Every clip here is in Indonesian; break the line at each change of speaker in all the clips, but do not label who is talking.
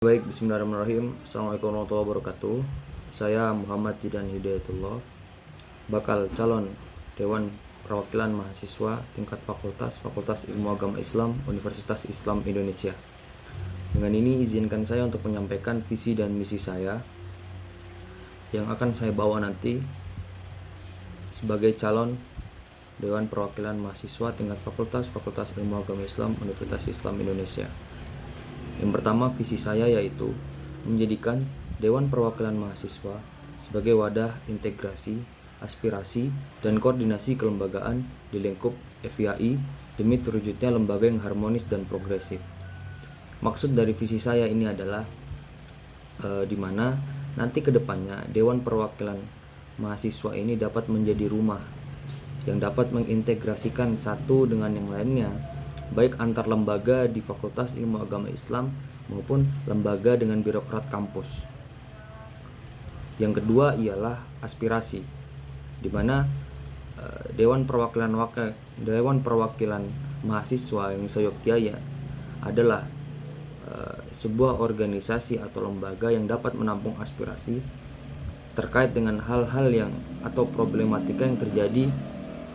Baik, bismillahirrahmanirrahim. Assalamualaikum warahmatullahi wabarakatuh. Saya Muhammad Jidan Hidayatullah, bakal calon Dewan Perwakilan Mahasiswa tingkat Fakultas Ilmu Agama Islam Universitas Islam Indonesia. Dengan ini izinkan saya untuk menyampaikan visi dan misi saya yang akan saya bawa nanti sebagai calon Dewan Perwakilan Mahasiswa tingkat Fakultas Ilmu Agama Islam Universitas Islam Indonesia. Yang pertama, visi saya yaitu menjadikan Dewan Perwakilan Mahasiswa sebagai wadah integrasi, aspirasi, dan koordinasi kelembagaan di lingkup FIAI demi terwujudnya lembaga yang harmonis dan progresif. Maksud dari visi saya ini adalah di mana nanti kedepannya Dewan Perwakilan Mahasiswa ini dapat menjadi rumah yang dapat mengintegrasikan satu dengan yang lainnya, baik antar lembaga di Fakultas Ilmu Agama Islam maupun lembaga dengan birokrat kampus. Yang kedua ialah aspirasi, di mana Dewan Perwakilan Mahasiswa yang seyogyanya adalah sebuah organisasi atau lembaga yang dapat menampung aspirasi terkait dengan hal-hal yang atau problematika yang terjadi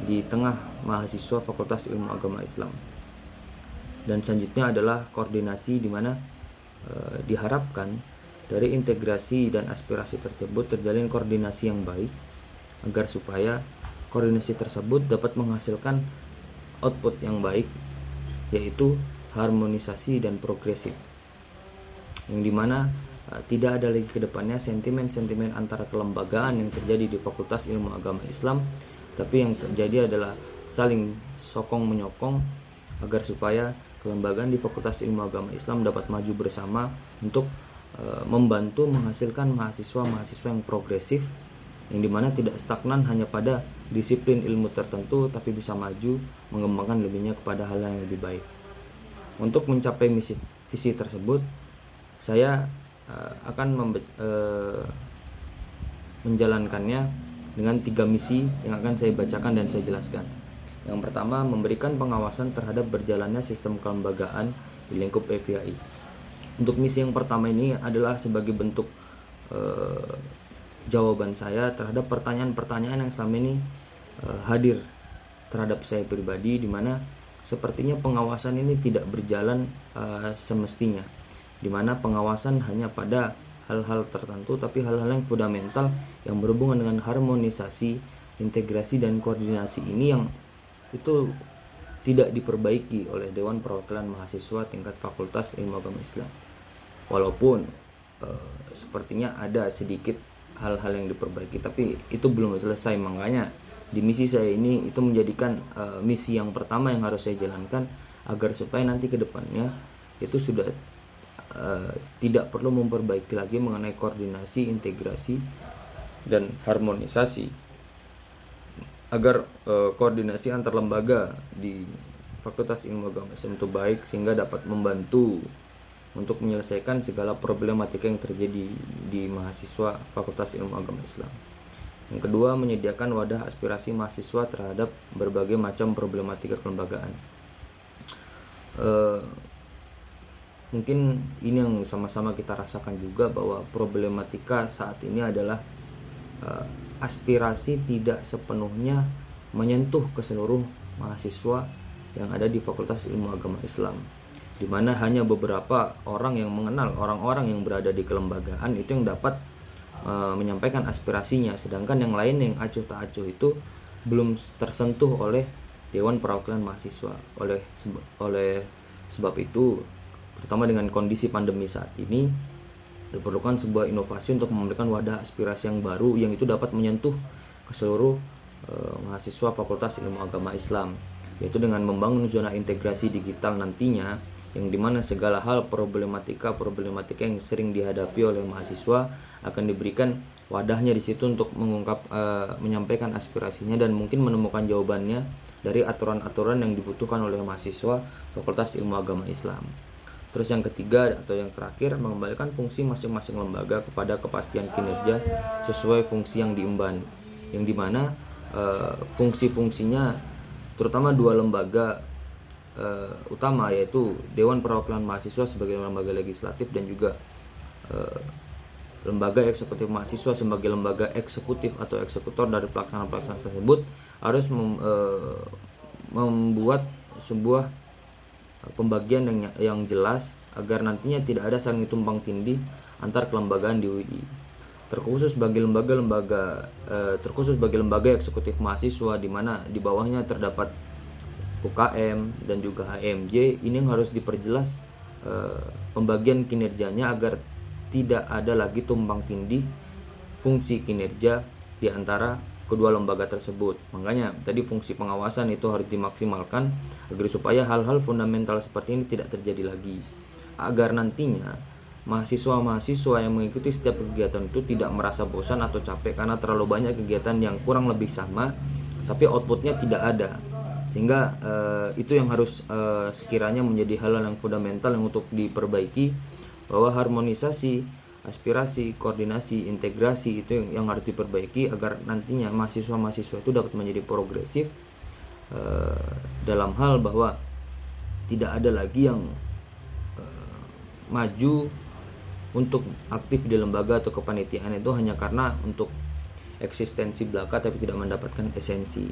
di tengah mahasiswa Fakultas Ilmu Agama Islam. Dan selanjutnya adalah koordinasi, di mana diharapkan dari integrasi dan aspirasi tersebut terjalin koordinasi yang baik agar supaya koordinasi tersebut dapat menghasilkan output yang baik, yaitu harmonisasi dan progresif, yang dimana tidak ada lagi kedepannya sentimen-sentimen antara kelembagaan yang terjadi di Fakultas Ilmu Agama Islam, tapi yang terjadi adalah saling sokong menyokong agar supaya kelembagaan di Fakultas Ilmu Agama Islam dapat maju bersama untuk membantu menghasilkan mahasiswa-mahasiswa yang progresif, yang dimana tidak stagnan hanya pada disiplin ilmu tertentu, tapi bisa maju mengembangkan lebihnya kepada hal yang lebih baik. Untuk mencapai visi tersebut, saya akan menjalankannya dengan 3 misi yang akan saya bacakan dan saya jelaskan. Yang pertama, memberikan pengawasan terhadap berjalannya sistem kelembagaan di lingkup FIAI. Untuk misi yang pertama ini adalah sebagai bentuk jawaban saya terhadap pertanyaan-pertanyaan yang selama ini hadir terhadap saya pribadi, di mana sepertinya pengawasan ini tidak berjalan semestinya, di mana pengawasan hanya pada hal-hal tertentu, tapi hal-hal yang fundamental yang berhubungan dengan harmonisasi, integrasi, dan koordinasi ini yang itu tidak diperbaiki oleh Dewan Perwakilan Mahasiswa tingkat Fakultas Ilmu Agama Islam. Walaupun sepertinya ada sedikit hal-hal yang diperbaiki, tapi itu belum selesai. Makanya di misi saya ini itu menjadikan misi yang pertama yang harus saya jalankan, agar supaya nanti ke depannya itu sudah tidak perlu memperbaiki lagi mengenai koordinasi, integrasi, dan harmonisasi, agar koordinasi antar lembaga di Fakultas Ilmu Agama Islam itu baik, sehingga dapat membantu untuk menyelesaikan segala problematika yang terjadi di mahasiswa Fakultas Ilmu Agama Islam. Yang kedua, menyediakan wadah aspirasi mahasiswa terhadap berbagai macam problematika kelembagaan. Mungkin ini yang sama-sama kita rasakan juga, bahwa problematika saat ini adalah aspirasi tidak sepenuhnya menyentuh ke seluruh mahasiswa yang ada di Fakultas Ilmu Agama Islam, di mana hanya beberapa orang yang mengenal orang-orang yang berada di kelembagaan itu yang dapat menyampaikan aspirasinya, sedangkan yang lain yang acuh tak acuh itu belum tersentuh oleh Dewan Perwakilan Mahasiswa. Oleh sebab itu, terutama dengan kondisi pandemi saat ini, diperlukan sebuah inovasi untuk memberikan wadah aspirasi yang baru yang itu dapat menyentuh ke seluruh mahasiswa Fakultas Ilmu Agama Islam, yaitu dengan membangun zona integrasi digital nantinya, yang dimana segala hal problematika yang sering dihadapi oleh mahasiswa akan diberikan wadahnya di situ untuk menyampaikan aspirasinya dan mungkin menemukan jawabannya dari aturan-aturan yang dibutuhkan oleh mahasiswa Fakultas Ilmu Agama Islam. Terus yang ketiga atau yang terakhir, mengembalikan fungsi masing-masing lembaga kepada kepastian kinerja sesuai fungsi yang diemban, yang dimana fungsi-fungsinya terutama 2 lembaga utama, yaitu Dewan Perwakilan Mahasiswa sebagai lembaga legislatif dan juga eh, lembaga eksekutif mahasiswa sebagai lembaga eksekutif atau eksekutor dari pelaksanaan tersebut harus membuat sebuah pembagian yang jelas agar nantinya tidak ada saling tumpang tindih antar kelembagaan di UI. Terkhusus bagi lembaga eksekutif mahasiswa di mana di bawahnya terdapat UKM dan juga HMJ, ini yang harus diperjelas pembagian kinerjanya agar tidak ada lagi tumpang tindih fungsi kinerja di antara kedua lembaga tersebut. Makanya tadi fungsi pengawasan itu harus dimaksimalkan agar supaya hal-hal fundamental seperti ini tidak terjadi lagi. Agar nantinya mahasiswa-mahasiswa yang mengikuti setiap kegiatan itu tidak merasa bosan atau capek karena terlalu banyak kegiatan yang kurang lebih sama tapi outputnya tidak ada. Sehingga itu yang harus sekiranya menjadi hal yang fundamental yang untuk diperbaiki, bahwa harmonisasi, aspirasi, koordinasi, integrasi itu yang harus diperbaiki agar nantinya mahasiswa-mahasiswa itu dapat menjadi progresif dalam hal bahwa tidak ada lagi yang maju untuk aktif di lembaga atau kepanitiaan itu hanya karena untuk eksistensi belaka tapi tidak mendapatkan esensi.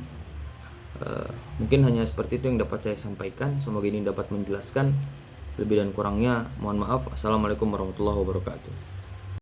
Mungkin hanya seperti itu yang dapat saya sampaikan. Semoga ini dapat menjelaskan. Lebih dan kurangnya mohon maaf. Assalamualaikum warahmatullahi wabarakatuh.